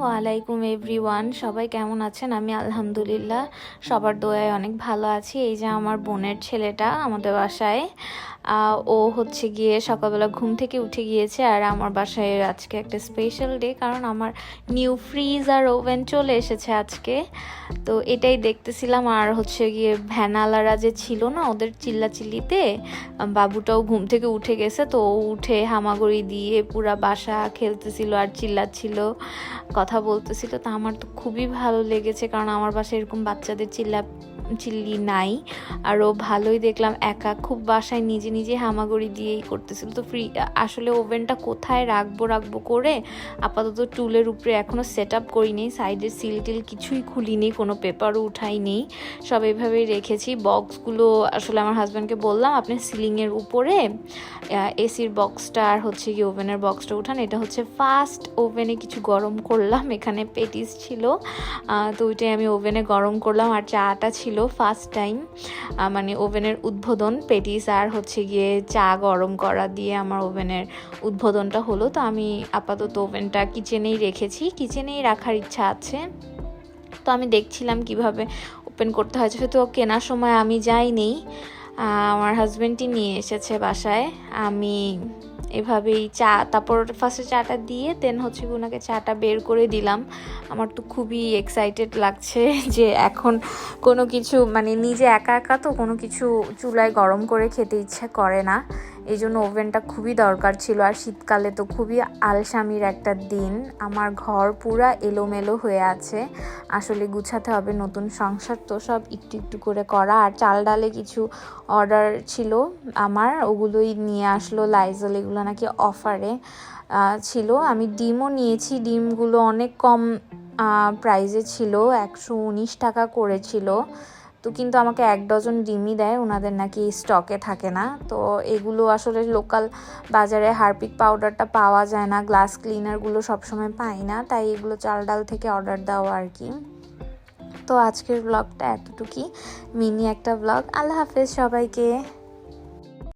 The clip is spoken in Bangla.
আসসালামু আলাইকুম এভরিওয়ান, সবাই কেমন আছেন? আমি আলহামদুলিল্লাহ সবার দোয়ায় অনেক ভালো আছি। এই যে আমার বোনের ছেলেটা আমাদের বাসায়, ও হচ্ছে গিয়ে সকালবেলা ঘুম থেকে উঠে গিয়েছে। আর আমার বাসায় আজকে একটা স্পেশাল ডে, কারণ আমার নিউ ফ্রিজ আর ওভেন চলে এসেছে আজকে। তো এটাই দেখতেছিলাম। আর হচ্ছে গিয়ে ভ্যানালারা যে ছিল না, ওদের চিল্লাচিল্লিতে বাবুটাও ঘুম থেকে উঠে গেছে। তো ও উঠে হামাগুড়ি দিয়ে পুরা বাসা খেলতেছিল আর চিল্লাচ্ছিল, কথা বলতেছিল। তো আমার তো খুবই ভালো লেগেছে, কারণ আমার বাসায় এরকম বাচ্চাদের চিল্লি নাই। আর ও ভালোই দেখলাম একা খুব বাসায় নিজে নিজে হামাগুড়ি দিয়েই করতেছিল। তো আসলে ওভেনটা কোথায় রাখবো করে আপাতত টুলের উপরে এখনও সেট আপ করিনি, সাইডের সিল টিল কিছুই খুলিনি, কোনো পেপারও উঠাইনি, সব এইভাবেই রেখেছি। বক্সগুলো আসলে আমার হাজব্যান্ডকে বললাম আপনি সিলিংয়ের উপরে এসির বক্সটা আর হচ্ছে কি ওভেনের বক্সটা উঠান। এটা হচ্ছে ফার্স্ট ওভেনে কিছু গরম করলাম, এখানে পেটিস ছিল, তো ওইটাই আমি ওভেনে গরম করলাম। আর চাটা ছিল ফার্স্ট টাইম, মানে ওভেনের উদ্বোধন, পেটিস আর হচ্ছে গিয়ে চা গরম করা দিয়ে আমার ওভেনের উদ্বোধনটা হলো। তো আমি আপাতত ওভেনটা কিচেনেই রেখেছি, কিচেনেই রাখার ইচ্ছা আছে। তো আমি দেখছিলাম কিভাবে ওপেন করতে হয়, যেহেতু কেনার সময় আমি যাইনি, আমার হাজব্যান্ডই নিয়ে এসেছে বাসায়। আমি এভাবেই তারপর ফার্স্টে চাটা দিয়ে দেন হচ্ছে ওনাকে চাটা বের করে দিলাম। আমার তো খুবই এক্সাইটেড লাগছে যে এখন কোনো কিছু, মানে নিজে একা একা তো কোনো কিছু চুলায় গরম করে খেতে ইচ্ছে করে না, এই জন্য ওভেনটা খুবই দরকার ছিল। আর শীতকালে তো খুবই আলসামির একটা দিন, আমার ঘর পুরা এলোমেলো হয়ে আছে, আসলে গুছাতে হবে, নতুন সংসার তো সব একটু একটু করে করা। আর চাল ডালে কিছু অর্ডার ছিল আমার, ওগুলোই নিয়ে আসলো লাইজল, এগুলো নাকি অফারে ছিল। আমি ডিমও নিয়েছি, ডিমগুলো অনেক কম প্রাইজে ছিল, 119 টাকা করেছিল। তো কিন্তু আমাকে 1 ডজন ডিমই দেয়, ওনাদের নাকি স্টকে থাকে না। তো এগুলো আসলে লোকাল বাজারে হারপিক পাউডারটা পাওয়া যায় না, গ্লাস ক্লিনারগুলো সবসময় পাই না, তাই এগুলো চাল ডাল থেকে অর্ডার দেওয়া আর কি। তো আজকের ব্লগটা এতটুকুই, মিনি একটা ব্লগ। আল্লাহ হাফেজ সবাইকে।